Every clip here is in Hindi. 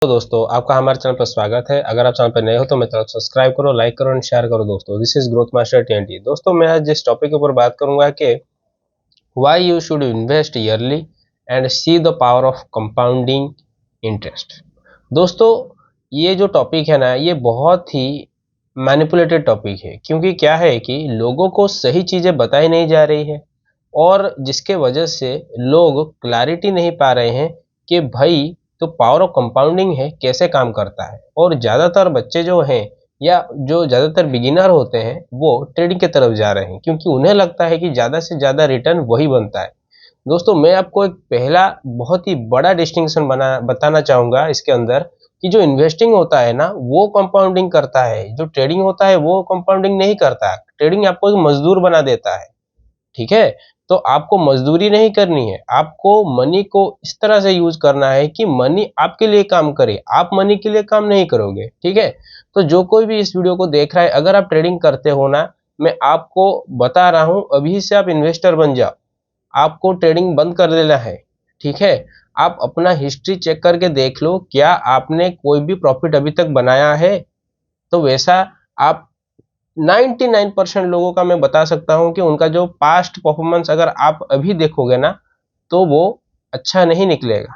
तो दोस्तों आपका हमारे चैनल पर स्वागत है। अगर आप चैनल पर नए हो तो मेरे तरफ सब्सक्राइब करो, लाइक करो और शेयर करो। दोस्तों this is growth master TNT। दोस्तों मैं आज जिस टॉपिक के ऊपर बात करूंगा कि why you should invest yearly and see the power of compounding interest. दोस्तों ये जो टॉपिक है ना, ये बहुत ही मैनिपुलेटेड टॉपिक है, क्योंकि क्या है कि लोगों को सही चीज़ें बताई नहीं जा रही है और जिसके वजह से लोग क्लैरिटी नहीं पा रहे हैं कि भाई तो पावर ऑफ कंपाउंडिंग है कैसे काम करता है। और ज़्यादातर बच्चे जो हैं या जो ज़्यादातर बिगिनर होते हैं वो ट्रेडिंग की तरफ जा रहे हैं, क्योंकि उन्हें लगता है कि ज़्यादा से ज़्यादा रिटर्न वही बनता है। दोस्तों मैं आपको एक पहला बहुत ही बड़ा डिस्टिंक्शन बताना चाहूँगा इसके अंदर, कि जो इन्वेस्टिंग होता है ना वो कंपाउंडिंग करता है, जो ट्रेडिंग होता है वो कंपाउंडिंग नहीं करता। ट्रेडिंग आपको एक मजदूर बना देता है, ठीक है। तो आपको मजदूरी नहीं करनी है, आपको मनी को इस तरह से यूज करना है कि मनी आपके लिए काम करे, आप मनी के लिए काम नहीं करोगे, ठीक है। तो जो कोई भी इस वीडियो को देख रहा है, अगर आप ट्रेडिंग करते हो ना, मैं आपको बता रहा हूं अभी से आप इन्वेस्टर बन जाओ। आपको ट्रेडिंग बंद कर देना है, ठीक है। आप अपना हिस्ट्री चेक करके देख लो, क्या आपने कोई भी प्रॉफिट अभी तक बनाया है। तो वैसा आप 99% लोगों का मैं बता सकता हूं कि उनका जो पास्ट परफॉर्मेंस अगर आप अभी देखोगे ना तो वो अच्छा नहीं निकलेगा।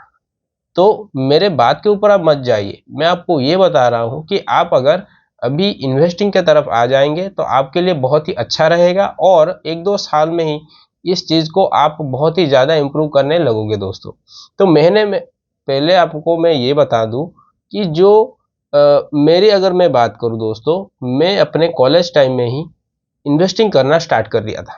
तो मेरे बात के ऊपर आप मत जाइए, मैं आपको ये बता रहा हूं कि आप अगर अभी इन्वेस्टिंग की तरफ आ जाएंगे तो आपके लिए बहुत ही अच्छा रहेगा और एक दो साल में ही इस चीज़ को आप बहुत ही ज़्यादा इम्प्रूव करने लगोगे। दोस्तों तो महीने में पहले आपको मैं ये बता दूं कि जो मेरी अगर मैं बात करूं दोस्तों, मैं अपने कॉलेज टाइम में ही इन्वेस्टिंग करना स्टार्ट कर दिया था,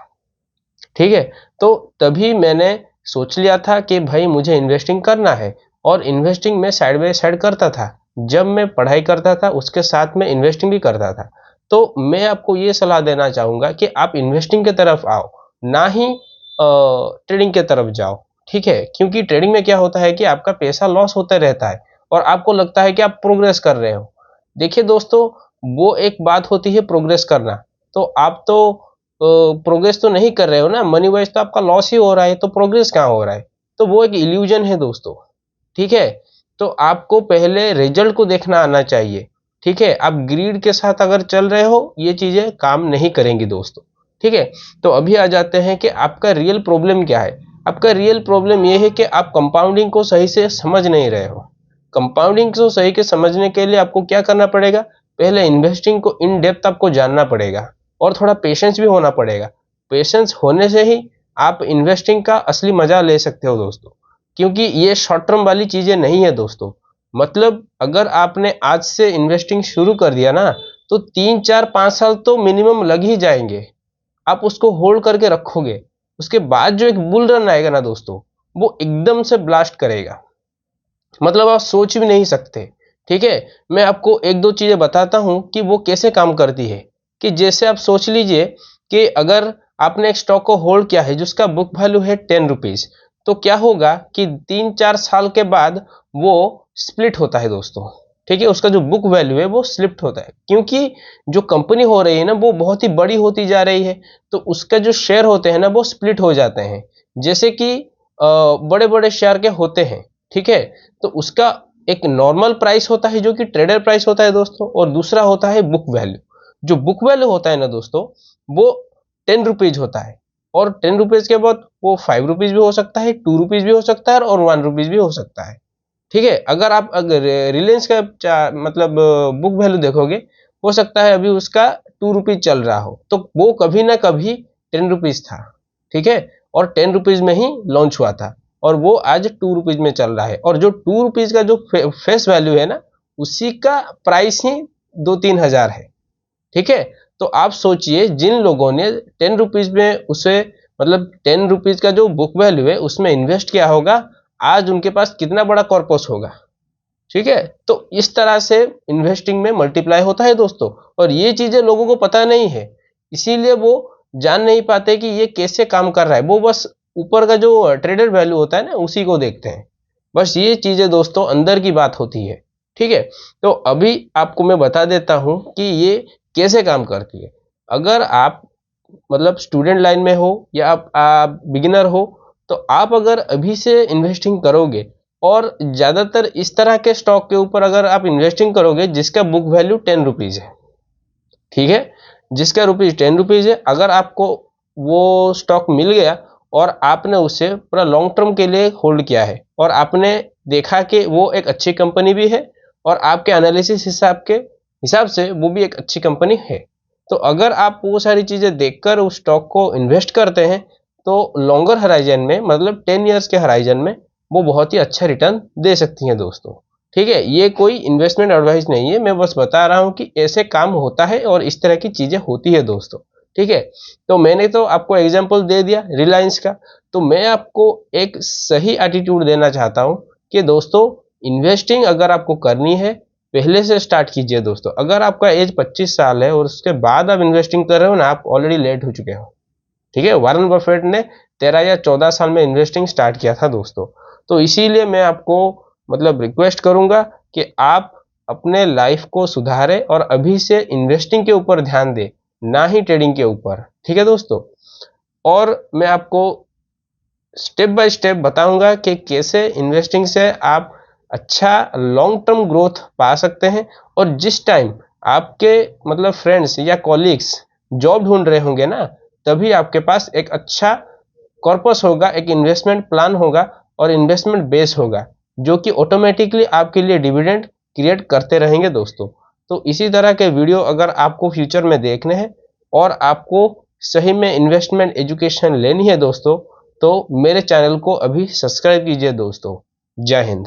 ठीक है। तो तभी मैंने सोच लिया था कि भाई मुझे इन्वेस्टिंग करना है और इन्वेस्टिंग मैं साइड बाय साइड करता था। जब मैं पढ़ाई करता था उसके साथ में इन्वेस्टिंग भी करता था। तो मैं आपको ये सलाह देना चाहूँगा कि आप इन्वेस्टिंग की तरफ आओ, ना ही ट्रेडिंग की तरफ जाओ, ठीक है। क्योंकि ट्रेडिंग में क्या होता है कि आपका पैसा लॉस होता रहता है और आपको लगता है कि आप प्रोग्रेस कर रहे हो। देखिए दोस्तों, वो एक बात होती है प्रोग्रेस करना, तो आप तो प्रोग्रेस तो नहीं कर रहे हो ना, मनी वाइज तो आपका लॉस ही हो रहा है, तो प्रोग्रेस कहाँ हो रहा है। तो वो एक इल्यूजन है दोस्तों, ठीक है। तो आपको पहले रिजल्ट को देखना आना चाहिए, ठीक है। आप ग्रीड के साथ अगर चल रहे हो ये चीजें काम नहीं करेंगी दोस्तों, ठीक है। तो अभी आ जाते हैं कि आपका रियल प्रॉब्लम क्या है। आपका रियल प्रॉब्लम ये है कि आप कंपाउंडिंग को सही से समझ नहीं रहे हो। कंपाउंडिंग को सही के समझने के लिए आपको क्या करना पड़ेगा, पहले इन्वेस्टिंग को इन डेप्थ आपको जानना पड़ेगा और थोड़ा पेशेंस भी होना पड़ेगा। पेशेंस होने से ही आप इन्वेस्टिंग का असली मजा ले सकते हो दोस्तों, क्योंकि ये शॉर्ट टर्म वाली चीजें नहीं है दोस्तों। मतलब अगर आपने आज से इन्वेस्टिंग शुरू कर दिया ना, तो 3 4 5 साल तो मिनिमम लग ही जाएंगे। आप उसको होल्ड करके रखोगे, उसके बाद जो एक बुल रन आएगा ना दोस्तों, वो एकदम से ब्लास्ट करेगा, मतलब आप सोच भी नहीं सकते, ठीक है। मैं आपको एक दो चीजें बताता हूं कि वो कैसे काम करती है। कि जैसे आप सोच लीजिए कि अगर आपने एक स्टॉक को होल्ड किया है जिसका बुक वैल्यू है 10 रुपीज, तो क्या होगा कि 3 4 साल के बाद वो स्प्लिट होता है दोस्तों, ठीक है। उसका जो बुक वैल्यू है वो स्प्लिट होता है, क्योंकि जो कंपनी हो रही है ना वो बहुत ही बड़ी होती जा रही है, तो उसका जो शेयर होते हैं ना वो स्प्लिट हो जाते हैं, जैसे कि बड़े बड़े शेयर के होते हैं, ठीक है। तो उसका एक नॉर्मल प्राइस होता है जो कि ट्रेडर प्राइस होता है दोस्तों, और दूसरा होता है बुक वैल्यू। जो बुक वैल्यू होता है ना दोस्तों, वो 10 रुपीज होता है, और 10 रुपीज के बाद वो 5 रुपीज भी हो सकता है, 2 रुपीज भी हो सकता है और 1 रुपीज भी हो सकता है, ठीक है। अगर रिलायंस का मतलब बुक वैल्यू देखोगे, हो सकता है अभी उसका 2 रुपीज चल रहा हो, तो वो कभी ना कभी 10 रुपीज था, ठीक है। और 10 रुपीज में ही लॉन्च हुआ था, और वो आज 2 रुपीज में चल रहा है, और जो 2 रुपीज का जो फेस वैल्यू है ना, उसी का प्राइस ही 2 3 हजार है, ठीक है। तो आप सोचिए जिन लोगों ने 10 रुपीज में उसे मतलब 10 रुपीज का जो बुक वैल्यू है उसमें इन्वेस्ट किया होगा, आज उनके पास कितना बड़ा कॉर्पस होगा, ठीक है। तो इस तरह से इन्वेस्टिंग में मल्टीप्लाई होता है दोस्तों, और ये चीजें लोगों को पता नहीं है, इसीलिए वो जान नहीं पाते कि ये कैसे काम कर रहा है। वो बस ऊपर का जो ट्रेडर वैल्यू होता है ना उसी को देखते हैं। बस ये चीजें दोस्तों अंदर की बात होती है, ठीक है। तो अभी आपको मैं बता देता हूं कि ये कैसे काम करती है। अगर आप मतलब स्टूडेंट लाइन में हो या आप बिगिनर हो, तो आप अगर अभी से इन्वेस्टिंग करोगे और ज़्यादातर इस तरह के स्टॉक के ऊपर अगर आप इन्वेस्टिंग करोगे जिसका बुक वैल्यू 10 रुपीज़ है, ठीक है, जिसका रुपीज़ 10 रुपीज़ है, अगर आपको वो स्टॉक मिल गया और आपने उसे पूरा लॉन्ग टर्म के लिए होल्ड किया है और आपने देखा कि वो एक अच्छी कंपनी भी है और आपके एनालिसिस हिसाब से वो भी एक अच्छी कंपनी है, तो अगर आप वो सारी चीज़ें देखकर उस स्टॉक को इन्वेस्ट करते हैं तो लॉन्गर हराइजन में, मतलब 10 ईयर्स के हराइजन में वो बहुत ही अच्छा रिटर्न दे सकती हैं दोस्तों। ठीक है, ये कोई इन्वेस्टमेंट एडवाइस नहीं है, मैं बस बता रहा हूँ कि ऐसे काम होता है और इस तरह की चीज़ें होती है दोस्तों। ठीक है, तो मैंने तो आपको एग्जांपल दे दिया रिलायंस का, तो मैं आपको एक सही एटीट्यूड देना चाहता हूँ कि दोस्तों इन्वेस्टिंग अगर आपको करनी है पहले से स्टार्ट कीजिए दोस्तों। अगर आपका एज 25 साल है और उसके बाद आप इन्वेस्टिंग कर रहे हो ना, आप ऑलरेडी लेट हो चुके हो। ठीक है, वारन बफेट ने 13 या 14 साल में इन्वेस्टिंग स्टार्ट किया था दोस्तों। तो इसीलिए मैं आपको मतलब रिक्वेस्ट करूंगा कि आप अपने लाइफ को सुधारें और अभी से इन्वेस्टिंग के ऊपर ध्यान दें, ना ही ट्रेडिंग के ऊपर। ठीक है दोस्तों, और मैं आपको स्टेप बाय स्टेप बताऊंगा कि कैसे इन्वेस्टिंग से आप अच्छा लॉन्ग टर्म ग्रोथ पा सकते हैं, और जिस टाइम आपके मतलब फ्रेंड्स या कॉलीग्स जॉब ढूंढ रहे होंगे ना, तभी आपके पास एक अच्छा कॉर्पस होगा, एक इन्वेस्टमेंट प्लान होगा और इन्वेस्टमेंट बेस होगा जो कि ऑटोमेटिकली आपके लिए डिविडेंड क्रिएट करते रहेंगे दोस्तों। तो इसी तरह के वीडियो अगर आपको फ्यूचर में देखने हैं और आपको सही में इन्वेस्टमेंट एजुकेशन लेनी है दोस्तों, तो मेरे चैनल को अभी सब्सक्राइब कीजिए दोस्तों। जय हिंद।